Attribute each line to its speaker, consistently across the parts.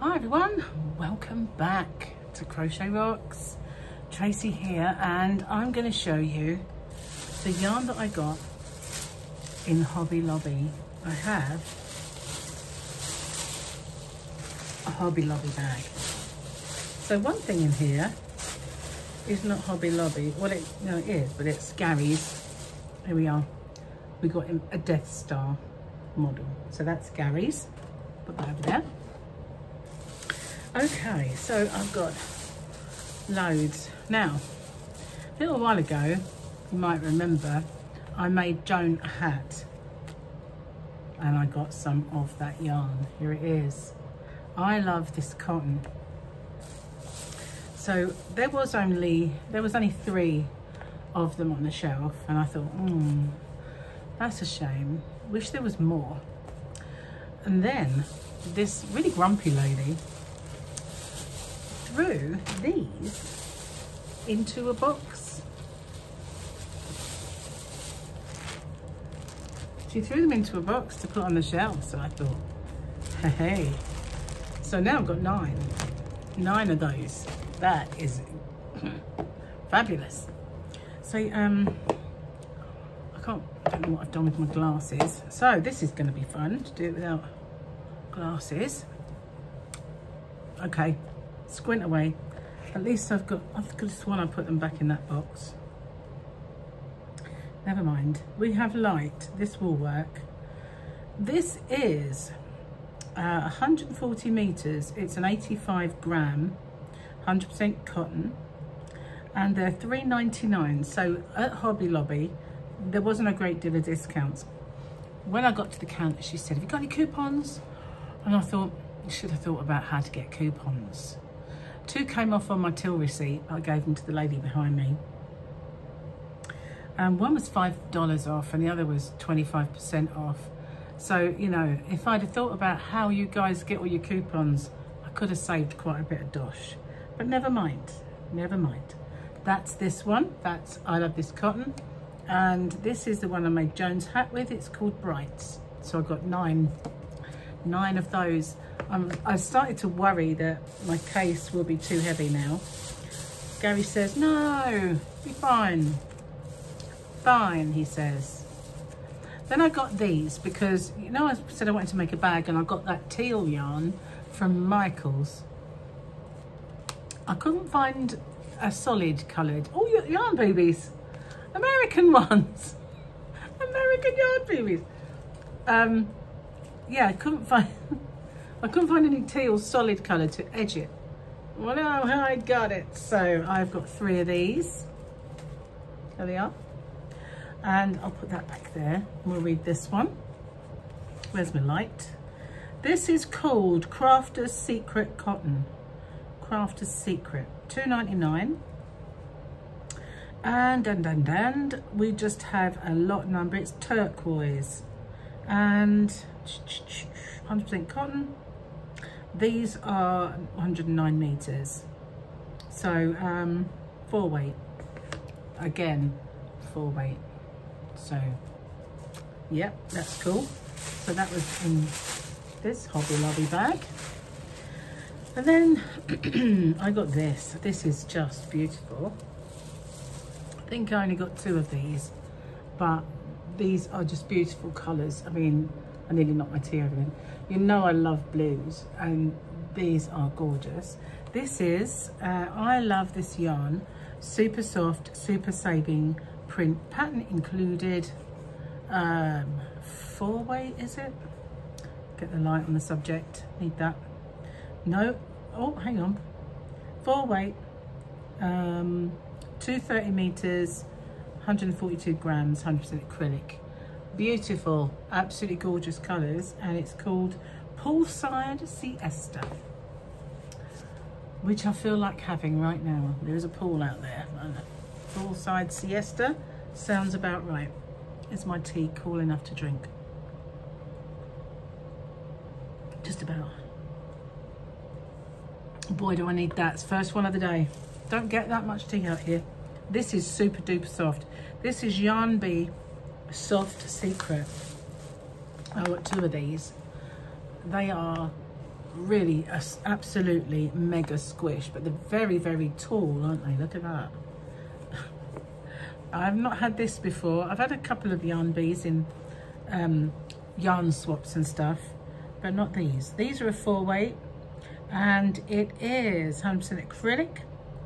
Speaker 1: Hi everyone, welcome back to Crochet Rocks. Tracy here, and I'm going to show you the yarn that I got in Hobby Lobby. I have a Hobby Lobby bag. So one thing in here is not Hobby Lobby. Well, it is, but it's Gary's. Here we are. We got him a Death Star model. So that's Gary's. Put that over there. Okay, so I've got loads. Now, a little while ago, you might remember, I made Joan a hat. And I got some of that yarn. Here it is. I love this cotton. So there was only 3 of them on the shelf, and I thought, that's a shame. Wish there was more. And then this really grumpy lady threw these into a box. She threw them into a box to put on the shelf, so I thought, hey. So now I've got 9 of those. That is fabulous. So I don't know what I've done with my glasses. So this is going to be fun to do it without glasses. Okay, squint away. At least I've got this one. I put them back in that box. Never mind. We have light. This will work. This is 140 meters. It's an 85 gram, 100% cotton, and they're $3.99. So at Hobby Lobby, there wasn't a great deal of discounts. When I got to the counter, she said, "Have you got any coupons?" And I thought, I should have thought about how to get coupons. 2 came off on my till receipt. I gave them to the lady behind me. One was $5 off and the other was 25% off. So, you know, if I'd have thought about how you guys get all your coupons, I could have saved quite a bit of dosh. But never mind, never mind. That's this one. I love this cotton. And this is the one I made Joan's hat with. It's called Brights. So I've got 9 of those. I started to worry that my case will be too heavy now. Gary says, no, be fine. Fine, he says. Then I got these because, you know, I said I wanted to make a bag, and I got that teal yarn from Michael's. I couldn't find a solid coloured. Oh, yarn boobies. American ones. American yarn boobies. Yeah, I couldn't find any teal solid colour to edge it. Well, now I got it. So I've got 3 of these. There they are. And I'll put that back there. We'll read this one. Where's my light? This is called Crafter's Secret Cotton. Crafter's Secret. $2.99. And we just have a lot number. It's turquoise. And 100% cotton. These are 109 meters. So 4 weight. Again, 4 weight. So, yep, that's cool. So that was in this Hobby Lobby bag. And then I got this. This is just beautiful. I think I only got 2 of these, but these are just beautiful colours. I mean, I nearly knocked my tea over them. You know I love blues, and these are gorgeous. This is, I love this yarn. Super soft, super saving print, pattern included. 4 weight, is it? Get the light on the subject, need that. No, oh, hang on. 4 weight, 230 meters, 142 grams, 100% acrylic. Beautiful, absolutely gorgeous colors, and it's called Poolside Siesta, which I feel like having right now. There is a pool out there. Poolside Siesta sounds about right. Is my tea cool enough to drink? Just about. Boy, do I need that. It's first one of the day. Don't get that much tea out here. This is super duper soft. This is Yarn Bee Soft Secret. I got 2 of these. They are really absolutely mega squish, but they're very, very tall, aren't they? Look at that. I've not had this before. I've had a couple of yarn bees in yarn swaps and stuff, but not these. These are a 4-weight, and it is 100% acrylic,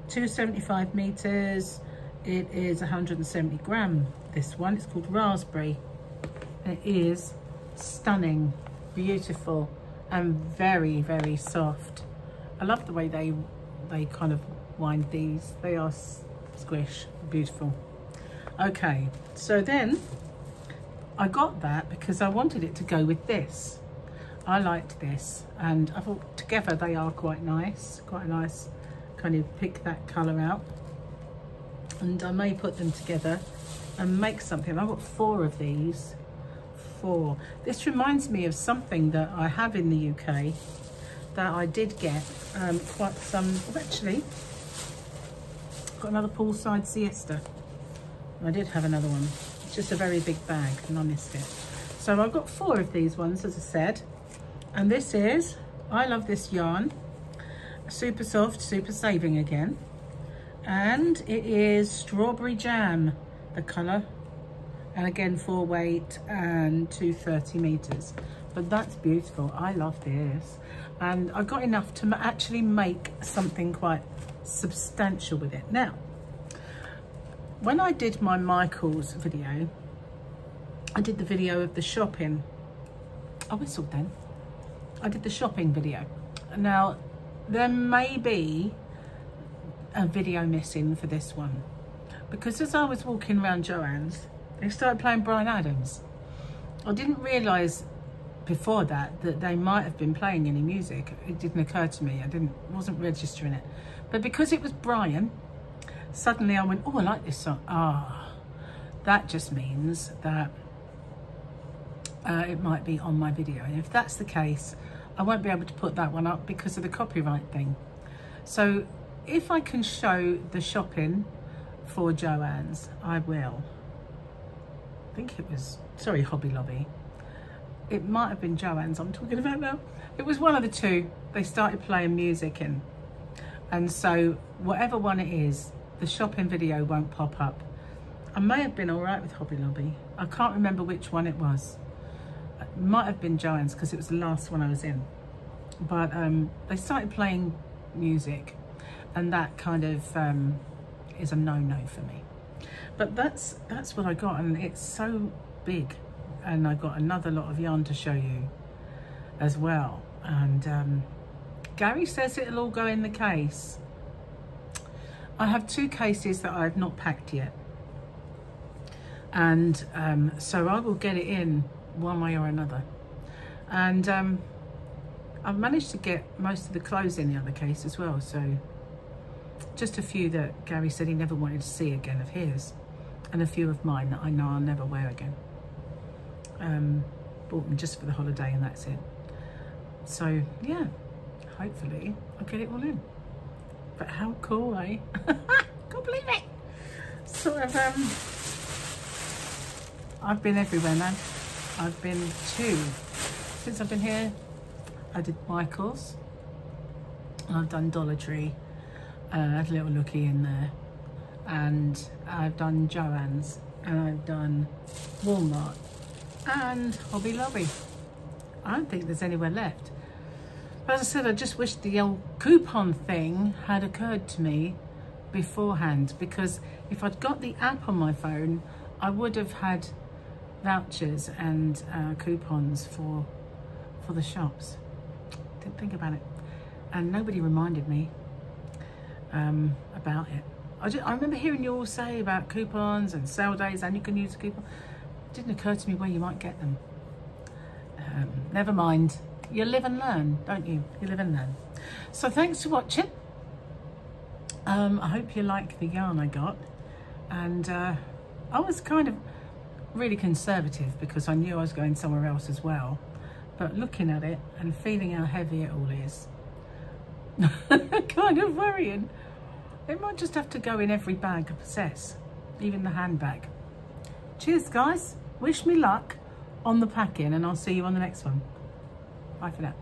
Speaker 1: 275 meters. It is 170 gram. This one, it's called Raspberry. It is stunning, beautiful, and very, very soft. I love the way they kind of wind these. They are squish, beautiful. Okay, so then I got that because I wanted it to go with this. I liked this, and I thought together they are quite nice, quite a nice kind of pick that colour out. And I may put them together and make something. I've got 4 of these. 4. This reminds me of something that I have in the UK that I did get quite some. Oh, actually, got another poolside siesta. I did have another one. It's just a very big bag and I missed it. So I've got 4 of these ones, as I said. And this is, I love this yarn. Super soft, super saving again. And it is Strawberry Jam, the colour. And again, 4-weight and 230 meters. But that's beautiful. I love this. And I got enough to actually make something quite substantial with it. Now, when I did my Michael's video, I did the video of the shopping. I whistled then. I did the shopping video. Now, there may be a video missing for this one, because as I was walking around Joann's, they started playing Bryan Adams. I didn't realise before that they might have been playing any music. It didn't occur to me. Wasn't registering it. But because it was Bryan, suddenly I went, oh, I like this song. That just means that it might be on my video. And if that's the case, I won't be able to put that one up because of the copyright thing. So if I can show the shopping for Joann's, I will. I think it was, sorry, Hobby Lobby. It might have been Joann's I'm talking about now. It was one of the two. They started playing music in. And so whatever one it is, the shopping video won't pop up. I may have been all right with Hobby Lobby. I can't remember which one it was. It might have been Joann's because it was the last one I was in. But they started playing music, and that kind of is a no-no for me. But that's what I got, and it's so big. And I got another lot of yarn to show you as well. And Gary says it'll all go in the case. I have 2 cases that I've not packed yet. And so I will get it in one way or another. And I've managed to get most of the clothes in the other case as well. So just a few that Gary said he never wanted to see again of his. And a few of mine that I know I'll never wear again. Bought them just for the holiday and that's it. So yeah, hopefully I'll get it all in. But how cool, eh? Can't believe it. Sort of I've been everywhere, man. I've been since I've been here. I did Michael's, and I've done Dollar Tree. I had a little looky in there, and I've done Joann's, and I've done Walmart and Hobby Lobby. I don't think there's anywhere left. But as I said, I just wish the old coupon thing had occurred to me beforehand, because if I'd got the app on my phone, I would have had vouchers and coupons for the shops. Didn't think about it, and nobody reminded me about it. I remember hearing you all say about coupons and sale days, and you can use a coupon. It didn't occur to me where you might get them. Never mind. You live and learn, don't you? You live and learn. So thanks for watching. I hope you like the yarn I got. And I was kind of really conservative because I knew I was going somewhere else as well. But looking at it and feeling how heavy it all is, kind of worrying. It might just have to go in every bag I possess, even the handbag. Cheers, guys. Wish me luck on the packing, and I'll see you on the next one. Bye for now.